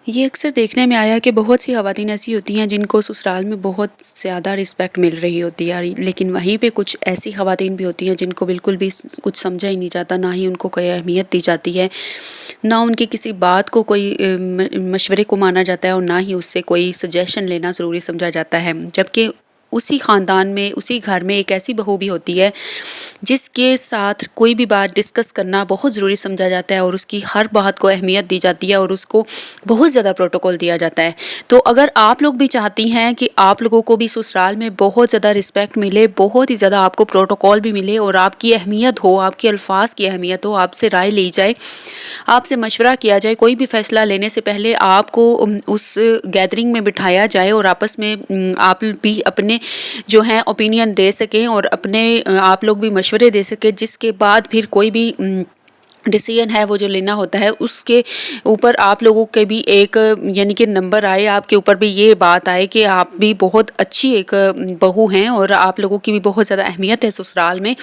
ये अक्सर देखने में आया कि बहुत सी ख़वातीन ऐसी होती हैं जिनको ससुराल में बहुत ज़्यादा रिस्पेक्ट मिल रही होती है, लेकिन वहीं पे कुछ ऐसी ख़वातीन भी होती हैं जिनको बिल्कुल भी कुछ समझा ही नहीं जाता, ना ही उनको कोई अहमियत दी जाती है, ना उनकी किसी बात को कोई मशवरे को माना जाता है और ना ही उससे कोई सजेशन लेना ज़रूरी समझा जाता है। जबकि उसी ख़ानदान में, उसी घर में एक ऐसी बहू भी होती है जिसके साथ कोई भी बात डिस्कस करना बहुत ज़रूरी समझा जाता है और उसकी हर बात को अहमियत दी जाती है और उसको बहुत ज़्यादा प्रोटोकॉल दिया जाता है। तो अगर आप लोग भी चाहती हैं कि आप लोगों को भी ससुराल में बहुत ज़्यादा रिस्पेक्ट मिले, बहुत ही ज़्यादा आपको प्रोटोकॉल भी मिले और आपकी अहमियत हो, आपके अल्फाज की अहमियत हो, आपसे राय ली जाए, आपसे मशवरा किया जाए, कोई भी फ़ैसला लेने से पहले आपको उस गैदरिंग में बिठाया जाए और आपस में आप भी अपने जो हैं ओपिनियन दे सकें और अपने आप लोग भी मशवरे दे सकें, जिसके बाद फिर कोई भी डिसीजन है वो जो लेना होता है उसके ऊपर आप लोगों के भी एक यानी कि नंबर आए, आपके ऊपर भी ये बात आए कि आप भी बहुत अच्छी एक बहू हैं और आप लोगों की भी बहुत ज़्यादा अहमियत है ससुराल में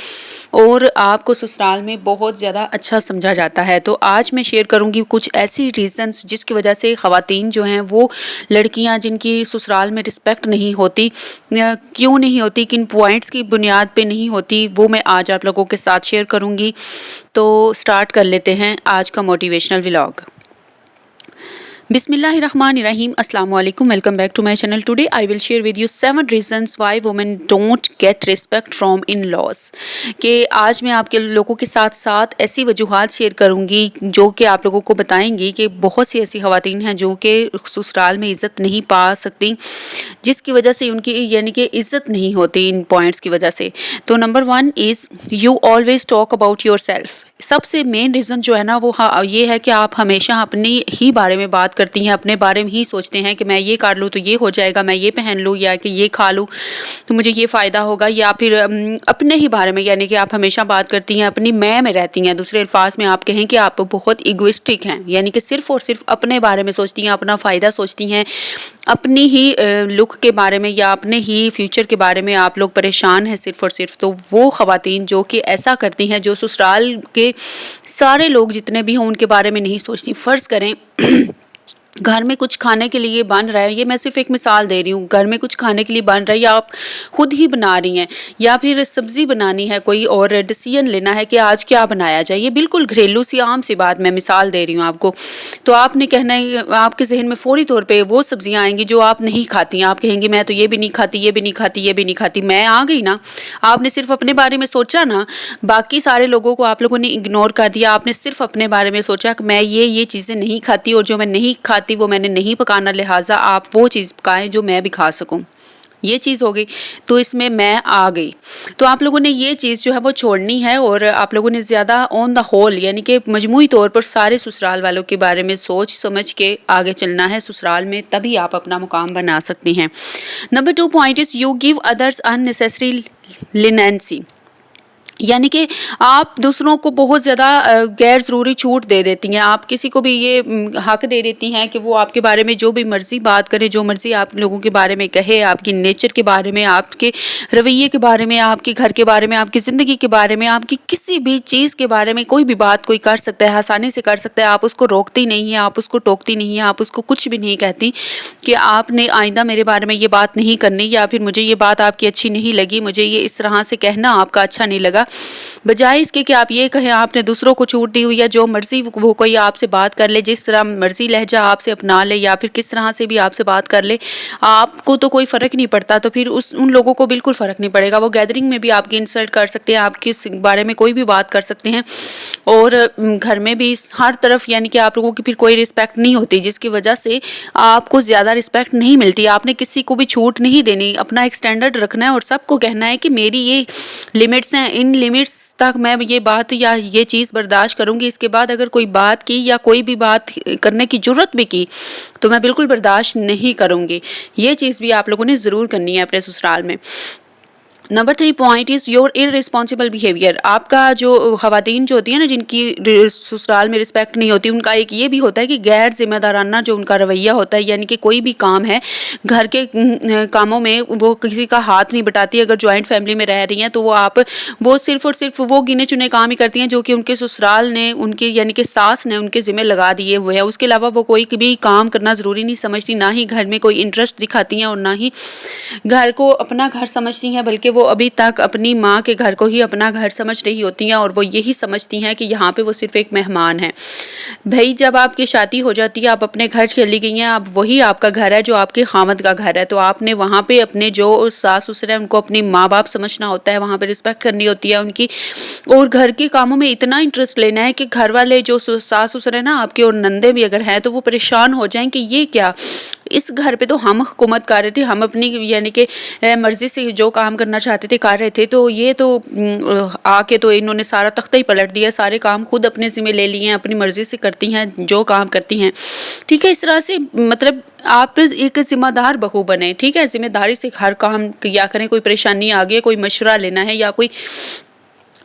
और आपको ससुराल में बहुत ज़्यादा अच्छा समझा जाता है। तो आज मैं शेयर करूंगी कुछ ऐसी रीज़न्स जिसकी वजह से ख़वातीन जो हैं वो, लड़कियां जिनकी ससुराल में रिस्पेक्ट नहीं होती, क्यों नहीं होती, किन पॉइंट्स की बुनियाद पे नहीं होती, वो मैं आज आप लोगों के साथ शेयर करूंगी। तो स्टार्ट कर लेते हैं आज का मोटिवेशनल व्लॉग। बिस्मिल्लाहिर्रहमानिर्रहीम, अस्सलाम वालेकुम, welcome back to my channel. Today I will share with you 7 reasons why women don't get respect from in laws. कि आज मैं आपके लोगों के साथ साथ ऐसी वजूहात शेयर करूंगी जो कि आप लोगों को बताएंगी कि बहुत सी ऐसी ख़वातीन हैं जो कि ससुराल में इज़्ज़त नहीं पा सकती, जिसकी वजह से उनकी यानी कि इज़्ज़त नहीं होती इन पॉइंट्स की वजह से। तो number 1 is you always talk about your self. सबसे मेन रीज़न जो है ना वो ये है कि आप हमेशा अपने ही बारे में बात करती हैं, अपने बारे में ही सोचते हैं कि मैं ये कर लूँ तो ये हो जाएगा, मैं ये पहन लूँ या कि ये खा लूँ तो मुझे ये फ़ायदा होगा, या फिर अपने ही बारे में यानी कि आप हमेशा बात करती हैं, अपनी मैं में रहती हैं। दूसरे अल्फाज में आप कहें कि आप बहुत इगोइस्टिक हैं, यानी कि सिर्फ़ और सिर्फ अपने बारे में सोचती हैं, अपना फ़ायदा सोचती हैं, अपनी ही लुक के बारे में या अपने ही फ्यूचर के बारे में आप लोग परेशान हैं सिर्फ़ और सिर्फ। तो वो ख़वातीन जो कि ऐसा करती हैं, जो ससुराल के सारे लोग जितने भी हों उनके बारे में नहीं सोचती। फ़र्ज़ करें घर में कुछ खाने के लिए बन रहा है, ये मैं सिर्फ एक मिसाल दे रही हूँ, घर में कुछ खाने के लिए बन रहा है या आप खुद ही बना रही हैं या फिर सब्ज़ी बनानी है कोई और डिसीजन लेना है कि आज क्या बनाया जाए, ये बिल्कुल घरेलू सी आम सी बात मैं मिसाल दे रही हूँ आपको। तो आपने कहना है, आपके जहन में फ़ौरी तौर पे वो सब्ज़ियाँ आएंगी जो आप नहीं खाती हैं। आप कहेंगी मैं तो ये भी नहीं खाती, ये भी नहीं खाती, ये भी नहीं खाती। मैं आ गई ना, आपने सिर्फ अपने बारे में सोचा ना, बाकी सारे लोगों को आप लोगों ने इग्नोर कर दिया। आपने सिर्फ अपने बारे में सोचा कि मैं ये चीज़ें नहीं खाती और जो मैं नहीं खाती वो मैंने नहीं पकाना, लिहाजा आप वो चीज़ पकाएं जो मैं भी खा सकूं। ये चीज़ हो गई, तो इसमें मैं आ गई। तो आप लोगों ने ये चीज़ जो है वो छोड़नी है और आप लोगों ने ज़्यादा ऑन द होल यानी कि मजमूई तौर पर सारे ससुराल वालों के बारे में सोच समझ के आगे चलना है ससुराल में, तभी आप अपना मुकाम बना सकती हैं। Number 2 point is you give others unnecessary leniency. यानी कि आप दूसरों को बहुत ज़्यादा गैर ज़रूरी छूट दे देती हैं। आप किसी को भी ये हक दे देती हैं कि वो आपके बारे में जो भी मर्ज़ी बात करे, जो मर्ज़ी आप लोगों के बारे में कहे, आपकी नेचर के बारे में, आपके रवैये के बारे में, आपके घर के बारे में, आपकी ज़िंदगी के बारे में, आपकी किसी भी चीज़ के बारे में कोई भी बात कोई कर सकता है, आसानी से कर सकता है। आप उसको रोकती नहीं हैं, आप उसको टोकती नहीं हैं, आप उसको कुछ भी नहीं कहती कि आपने आइंदा मेरे बारे में ये बात नहीं करनी, या फिर मुझे ये बात आपकी अच्छी नहीं लगी, मुझे ये इस तरह से कहना आपका अच्छा नहीं लगा। बजाय इसके कि आप ये कहें, आपने दूसरों को छूट दी हुई है, जो मर्जी वो कोई आपसे बात कर ले, जिस तरह मर्जी लहजा आपसे अपना ले या फिर किस तरह से भी आपसे बात कर ले, आपको तो कोई फ़र्क नहीं पड़ता। तो फिर उन लोगों को बिल्कुल फ़र्क नहीं पड़ेगा। वो गैदरिंग में भी आपकी इंसल्ट कर सकते हैं, आपके इस बारे में कोई भी बात कर सकते हैं और घर में भी हर तरफ यानी कि आप लोगों की फिर कोई रिस्पेक्ट नहीं होती, जिसकी वजह से आपको ज़्यादा रिस्पेक्ट नहीं मिलती। आपने किसी को भी छूट नहीं देनी, अपना एक स्टैंडर्ड रखना है और सबको कहना है कि मेरी ये लिमिट्स हैं, इन लिमिट्स तक मैं ये बात या ये चीज़ बर्दाश्त करूँगी। इसके बाद अगर कोई बात की या कोई भी बात करने की ज़रूरत भी की तो मैं बिल्कुल बर्दाश्त नहीं करूँगी। ये चीज़ भी आप लोगों ने ज़रूर करनी है अपने ससुराल में। Number 3 point is your irresponsible behaviour. आपका जो ख़वातीन जो होती है ना, जिनकी ससुराल में रिस्पेक्ट नहीं होती, उनका एक ये भी होता है कि गैर ज़िम्मेदाराना जो उनका रवैया होता है, यानी कि कोई भी काम है घर के कामों में वो किसी का हाथ नहीं बटाती। अगर जॉइंट फैमिली में रह रही हैं तो वो सिर्फ़ और सिर्फ वो गिने चुने काम ही करती हैं जो कि उनके ससुराल ने उनके यानी कि सास ने उनके ज़िम्मे लगा दिए हुए हैं। उसके अलावा वो कोई भी काम करना ज़रूरी नहीं समझती, ना ही घर में कोई इंटरेस्ट दिखाती हैं और ना ही घर को अपना घर समझती हैं, बल्कि वो अभी तक अपनी माँ के घर को ही अपना घर समझ रही होती हैं और वो यही समझती हैं कि यहाँ पे वो सिर्फ एक मेहमान है। भाई जब आपकी शादी हो जाती है, आप अपने घर चली गई हैं, अब वही आपका घर है जो आपके खामद का घर है, तो आपने वहाँ पे अपने जो सास ससुर है उनको अपनी माँ बाप समझना होता है, वहाँ पे रिस्पेक्ट करनी होती है उनकी, और घर के कामों में इतना इंटरेस्ट लेना है कि घर वाले जो सास ससुर है ना आपके, और नंदे भी अगर हैं तो वो परेशान हो जाएं कि ये क्या, इस घर पे तो हम हुकूमत कर रहे थे, हम अपनी यानी कि मर्ज़ी से जो काम करना चाहते थे कर रहे थे, तो ये तो आके तो इन्होंने सारा तख्ता ही पलट दिया, सारे काम खुद अपने ज़िम्मे ले लिए हैं, अपनी मर्ज़ी से करती हैं जो काम करती हैं। ठीक है, इस तरह से मतलब आप एक ज़िम्मेदार बहू बने। ठीक है, ज़िम्मेदारी से हर काम किया करें। कोई परेशानी आ गई है, कोई मशवरा लेना है, या कोई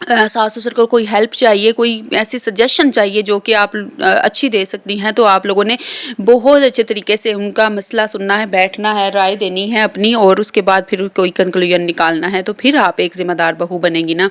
सास ससुर को कोई हेल्प चाहिए, कोई ऐसी सजेशन चाहिए जो कि आप अच्छी दे सकती हैं, तो आप लोगों ने बहुत अच्छे तरीके से उनका मसला सुनना है, बैठना है, राय देनी है अपनी, और उसके बाद फिर कोई कंक्लूजन निकालना है, तो फिर आप एक ज़िम्मेदार बहू बनेंगी ना।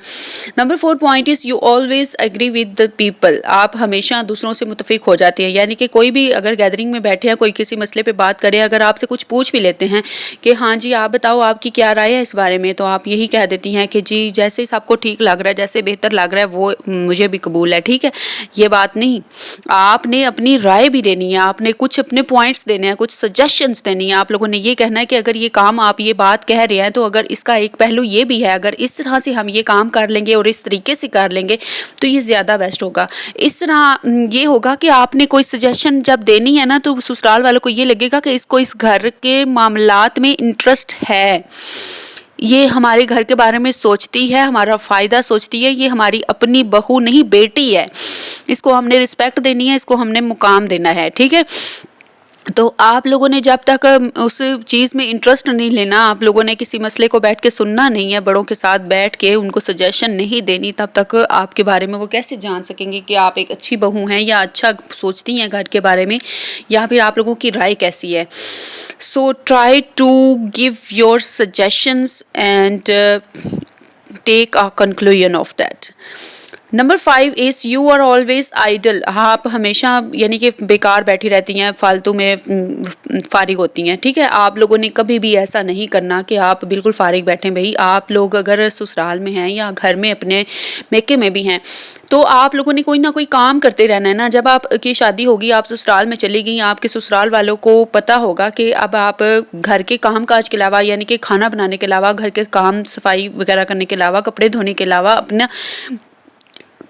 Number 4 point is you always agree with the people. आप हमेशा दूसरों से मुतफिक हो जाती हैं, यानी कि कोई भी अगर गैदरिंग में बैठे हैं, कोई किसी मसले पर बात करें, अगर आपसे कुछ पूछ भी लेते हैं कि हाँ जी आप बताओ आपकी क्या राय है इस बारे में, तो आप यही कह देती हैं कि जी जैसे ही सबको ठीक लग रहा है, जैसे बेहतर लग रहा है वो मुझे भी कबूल है। ठीक है, ये बात नहीं, आपने अपनी राय भी देनी है, आपने कुछ अपने पॉइंट्स देने हैं, कुछ सजेशंस देनी है। आप लोगों ने ये कहना है कि अगर ये काम आप ये बात कह रहे हैं तो अगर इसका एक पहलू ये भी है, अगर इस तरह से हम ये काम कर लेंगे और इस तरीके से कर लेंगे तो ये ज़्यादा बेस्ट होगा। इस तरह ये होगा कि आपने कोई सजेशन जब देनी है ना, तो ससुराल वालों को ये लगेगा कि इसको इस घर के मामलात में इंटरेस्ट है, ये हमारे घर के बारे में सोचती है, हमारा फ़ायदा सोचती है, ये हमारी अपनी बहू नहीं बेटी है, इसको हमने रिस्पेक्ट देनी है, इसको हमने मुकाम देना है। ठीक है, तो आप लोगों ने जब तक उस चीज़ में इंटरेस्ट नहीं लेना, आप लोगों ने किसी मसले को बैठ के सुनना नहीं है, बड़ों के साथ बैठ के उनको सजेशन नहीं देनी, तब तक आपके बारे में वो कैसे जान सकेंगे कि आप एक अच्छी बहू हैं या अच्छा सोचती हैं घर के बारे में, या फिर आप लोगों की राय कैसी है। So try to give your suggestions and take a conclusion of that. Number 5 is you are always idle. आप हमेशा यानी कि बेकार बैठी रहती हैं, फालतू में फारिग होती हैं। ठीक है, आप लोगों ने कभी भी ऐसा नहीं करना कि आप बिल्कुल फारिग बैठें। भाई आप लोग अगर ससुराल में हैं या घर में अपने मेके में भी हैं, तो आप लोगों ने कोई ना कोई काम करते रहना है ना। जब आपकी शादी होगी, आप ससुराल में चली गई, आपके ससुराल वालों को पता होगा कि अब आप घर के काम काज के अलावा, यानी कि खाना बनाने के अलावा, घर के काम सफाई वगैरह करने के अलावा, कपड़े धोने के अलावा अपना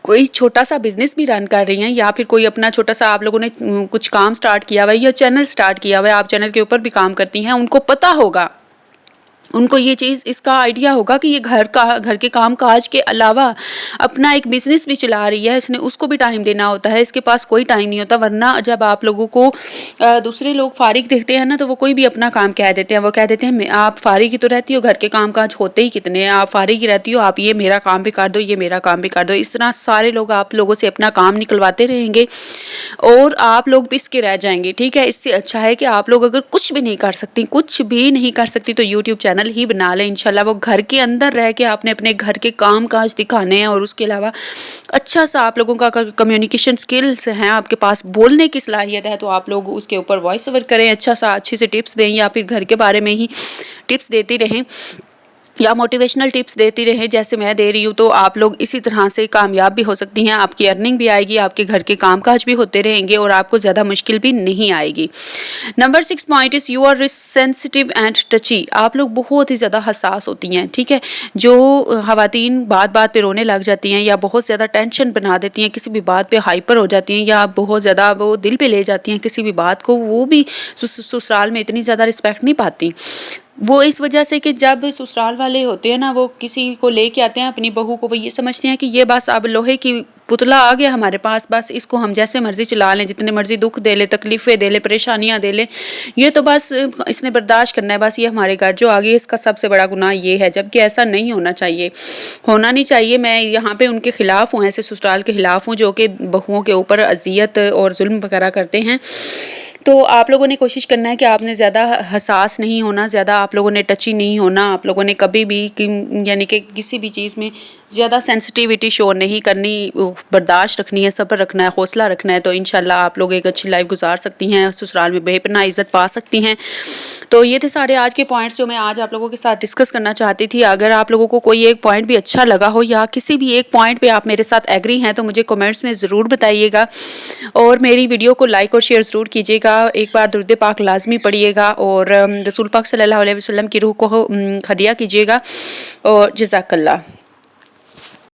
कोई छोटा सा बिजनेस भी रन कर रही हैं, या फिर कोई अपना छोटा सा आप लोगों ने कुछ काम स्टार्ट किया हुआ है या चैनल स्टार्ट किया हुआ है, आप चैनल के ऊपर भी काम करती हैं, उनको पता होगा, उनको ये चीज़ इसका आइडिया होगा कि ये घर के काम काज के अलावा अपना एक बिज़नेस भी चला रही है, इसने उसको भी टाइम देना होता है, इसके पास कोई टाइम नहीं होता। वरना जब आप लोगों को दूसरे लोग फारिग देखते हैं ना, तो वो कोई भी अपना काम कह देते हैं, वो कह देते हैं आप फारिग ही तो रहती हो, घर के काम काज होते ही कितने हैं, आप फारिग ही रहती हो, आप ये मेरा काम भी कर दो, ये मेरा काम भी कर दो। इस तरह सारे लोग आप लोगों से अपना काम निकलवाते रहेंगे और आप लोग पिस के रह जाएंगे। ठीक है, इससे अच्छा है कि आप लोग अगर कुछ भी नहीं कर सकती, कुछ भी नहीं कर सकती, तो यूट्यूब चैनल ही बना लें। इंशाल्लाह वो घर के अंदर रह के आपने अपने घर के काम काज दिखाने हैं, और उसके अलावा अच्छा सा आप लोगों का अगर कम्युनिकेशन स्किल्स हैं, आपके पास बोलने की सलाहियत है, तो आप लोग उसके ऊपर वॉइस ओवर करें, अच्छा सा अच्छे से टिप्स दें, या फिर घर के बारे में ही टिप्स देती रहें या मोटिवेशनल टिप्स देती रहें जैसे मैं दे रही हूँ। तो आप लोग इसी तरह से कामयाब भी हो सकती हैं, आपकी अर्निंग भी आएगी, आपके घर के कामकाज भी होते रहेंगे और आपको ज़्यादा मुश्किल भी नहीं आएगी। Number 6 point is you are sensitive and touchy. आप लोग बहुत ही ज़्यादा हसास होती हैं। ठीक है, जो ख़वातीन बात बात पे रोने लग जाती हैं या बहुत ज़्यादा टेंशन बना देती हैं, किसी भी बात पे हाइपर हो जाती हैं या बहुत ज़्यादा वो दिल पे ले जाती हैं किसी भी बात को, वो भी ससुराल में इतनी ज़्यादा रिस्पेक्ट नहीं पाती। वो इस वजह से कि जब ससुराल वाले होते हैं ना, वो किसी को लेके आते हैं अपनी बहू को, वो ये समझते हैं कि ये बस अब लोहे की पुतला आ गया हमारे पास, बस इसको हम जैसे मर्ज़ी चला लें, जितने मर्ज़ी दुख दे ले, तकलीफ़ें दे ले, परेशानियाँ दे ले, ये तो बस इसने बर्दाश्त करना है, बस ये हमारे घर जो आ गई, इसका सबसे बड़ा गुनाह ये है। जबकि ऐसा नहीं होना चाहिए, होना नहीं चाहिए। मैं यहाँ पे उनके ख़िलाफ़ हूँ, ऐसे ससुराल के ख़िलाफ़ हूँ जो कि बहुओं के ऊपर अज़ियत और ज़ुल्म वगैरह करते हैं। तो आप लोगों ने कोशिश करना है कि आपने ज़्यादा हसास नहीं होना, ज़्यादा आप लोगों ने टची नहीं होना, आप लोगों ने कभी भी यानी कि किसी भी चीज़ में ज़्यादा सेंसिटिविटी शो नहीं करनी, बर्दाश्त रखनी है, सब्र रखना है, हौसला रखना है, तो इंशाल्लाह आप लोग एक अच्छी लाइफ गुजार सकती हैं, ससुराल में बेपनाह इज़्ज़त पा सकती हैं। तो ये थे सारे आज के पॉइंट्स जो मैं आज आप लोगों के साथ डिस्कस करना चाहती थी। अगर आप लोगों को कोई एक पॉइंट भी अच्छा लगा हो या किसी भी एक पॉइंट पे आप मेरे साथ एग्री हैं तो मुझे कमेंट्स में ज़रूर बताइएगा, और मेरी वीडियो को लाइक और शेयर ज़रूर कीजिएगा। एक बार दुरूद पाक लाजमी पढ़िएगा और रसूल पाक सल्लल्लाहु अलैहि वसल्लम की रूह को हदिया कीजिएगा। और जज़ाकल्लाह।